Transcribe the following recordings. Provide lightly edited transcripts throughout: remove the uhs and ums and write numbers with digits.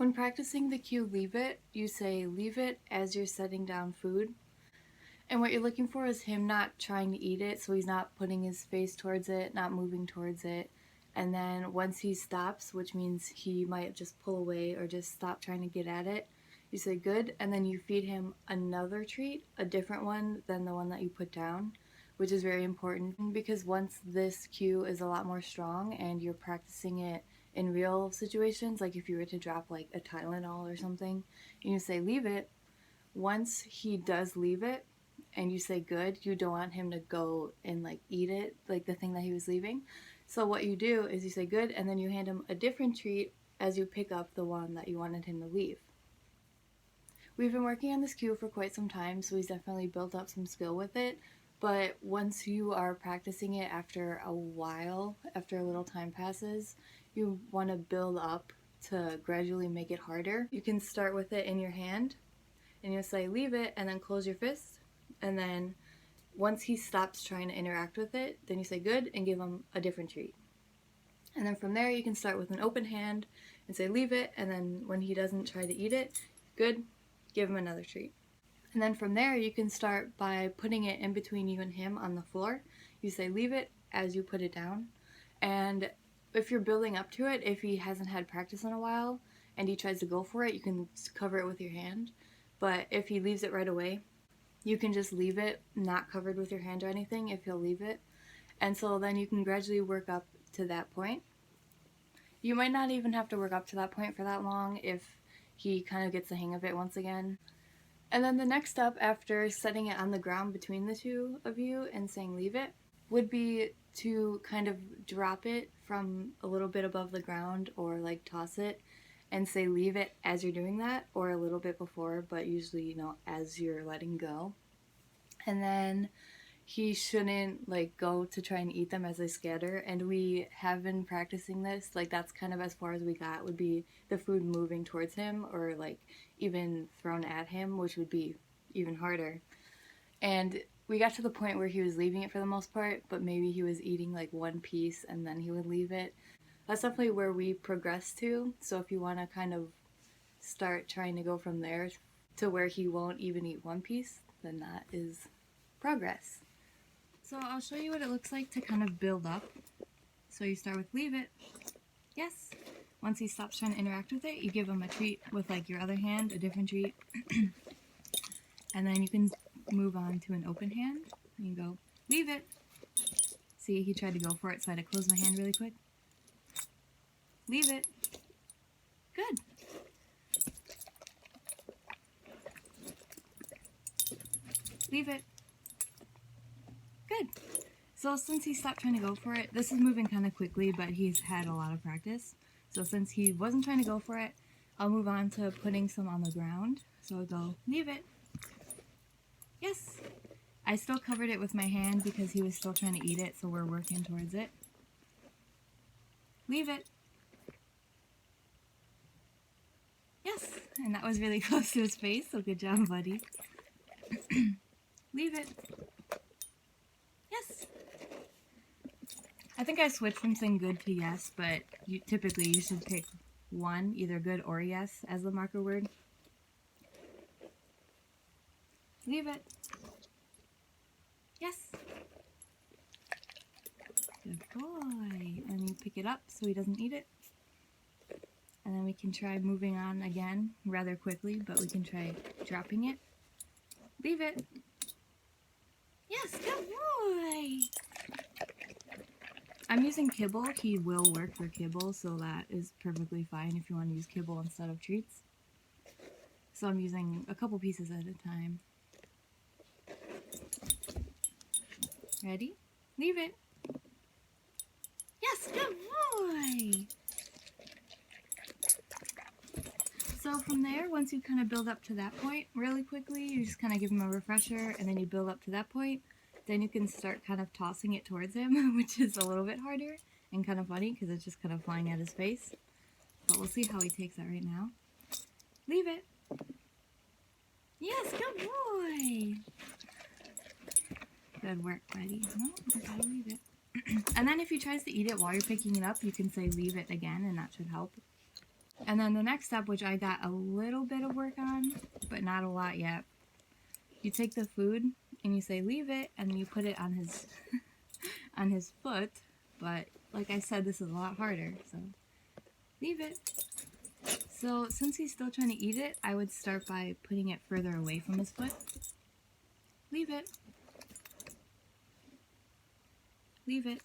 When practicing the cue leave it, you say leave it as you're setting down food. And what you're looking for is him not trying to eat it, so he's not putting his face towards it, not moving towards it. And then once he stops, which means he might just pull away or just stop trying to get at it, you say good, and then you feed him another treat, a different one than the one that you put down, which is very important because once this cue is a lot more strong and you're practicing it in real situations, like if you were to drop like a Tylenol or something, and you say leave it, once he does leave it and you say good, you don't want him to go and like eat it, like the thing that he was leaving. So what you do is you say good and then you hand him a different treat as you pick up the one that you wanted him to leave. We've been working on this cue for quite some time, so he's definitely built up some skill with it. But once you are practicing it after a while, after a little time passes, you want to build up to gradually make it harder. You can start with it in your hand and you'll say leave it and then close your fist, and then once he stops trying to interact with it, then you say good and give him a different treat. And then from there you can start with an open hand and say leave it, and then when he doesn't try to eat it, good, give him another treat. And then from there you can start by putting it in between you and him on the floor. You say leave it as you put it down, and if you're building up to it, if he hasn't had practice in a while and he tries to go for it, you can cover it with your hand. But if he leaves it right away, you can just leave it not covered with your hand or anything if he'll leave it. And so then you can gradually work up to that point. You might not even have to work up to that point for that long if he kind of gets the hang of it once again. And then the next step after setting it on the ground between the two of you and saying leave it would be to kind of drop it from a little bit above the ground or like toss it and say leave it as you're doing that, or a little bit before, but usually, as you're letting go. And then he shouldn't like go to try and eat them as they scatter. And we have been practicing this, like that's kind of as far as we got, would be the food moving towards him or like even thrown at him, which would be even harder. And we got to the point where he was leaving it for the most part, but maybe he was eating like one piece and then he would leave it. That's definitely where we progress to. So if you want to kind of start trying to go from there to where he won't even eat one piece, then that is progress. So I'll show you what it looks like to kind of build up. So you start with leave it. Yes. Once he stops trying to interact with it, you give him a treat with like your other hand, a different treat. And then you can move on to an open hand. And you go, leave it. See, he tried to go for it, so I had to close my hand really quick. Leave it. Good. Leave it. Good. So since he stopped trying to go for it, this is moving kind of quickly, but he's had a lot of practice. So since he wasn't trying to go for it, I'll move on to putting some on the ground. So I'll go, leave it. Yes. I still covered it with my hand because he was still trying to eat it, so we're working towards it. Leave it. Yes. And that was really close to his face, so good job, buddy. Leave it. Yes. I think I switched from saying good to yes, but typically you should pick one, either good or yes, as the marker word. Leave it. Yes. Good boy. And you pick it up so he doesn't eat it. And then we can try moving on again rather quickly, but we can try dropping it. Leave it. Yes, good boy. I'm using kibble. He will work for kibble, so that is perfectly fine if you want to use kibble instead of treats. So I'm using a couple pieces at a time. Ready? Leave it. Yes, good boy. So from there, once you kind of build up to that point really quickly, you just kind of give him a refresher, and then you build up to that point. Then you can start kind of tossing it towards him, which is a little bit harder and kind of funny because it's just kind of flying at his face. But we'll see how he takes that right now. Leave it. Yes, good boy. Good work, buddy. No, you gotta leave it. And then if he tries to eat it while you're picking it up, you can say leave it again, and that should help. And then the next step, which I got a little bit of work on, but not a lot yet, you take the food and you say leave it, and then you put it on his on his foot. But like I said, this is a lot harder, so leave it. So since he's still trying to eat it, I would start by putting it further away from his foot. Leave it. Leave it.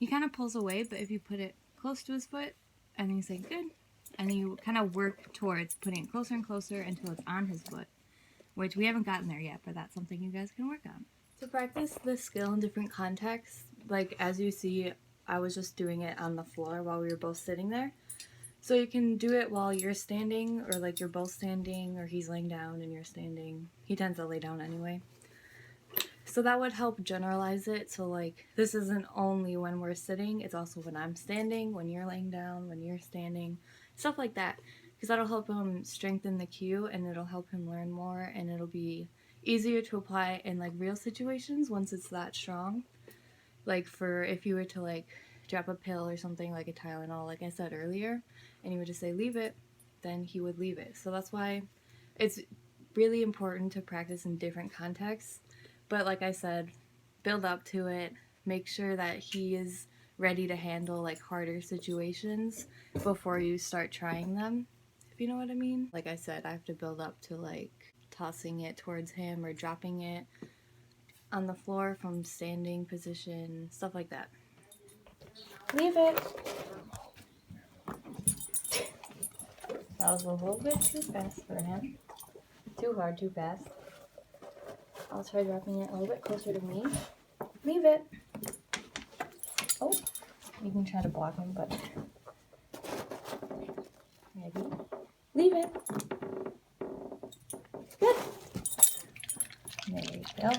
He kind of pulls away, but if you put it close to his foot, and then you say good, and then you kind of work towards putting it closer and closer until it's on his foot, which we haven't gotten there yet, but that's something you guys can work on. To practice this skill in different contexts, like as you see, I was just doing it on the floor while we were both sitting there. So you can do it while you're standing, or like you're both standing, or he's laying down and you're standing. He tends to lay down anyway. So that would help generalize it. So like this isn't only when we're sitting, it's also when I'm standing, when you're laying down, when you're standing, stuff like that. Because that'll help him strengthen the cue, and it'll help him learn more, and it'll be easier to apply in like real situations once it's that strong. Like for if you were to like drop a pill or something like a Tylenol, like I said earlier, and you would just say leave it, then he would leave it. So that's why it's really important to practice in different contexts. But like I said, build up to it. Make sure that he is ready to handle like harder situations before you start trying them, if you know what I mean. Like I said, I have to build up to like tossing it towards him or dropping it on the floor from standing position, stuff like that. Leave it. That was a little bit too fast for him. Too hard, too fast. I'll try dropping it a little bit closer to me. Leave it. Oh, you can try to block him, but ready? Leave it. Good. There you go.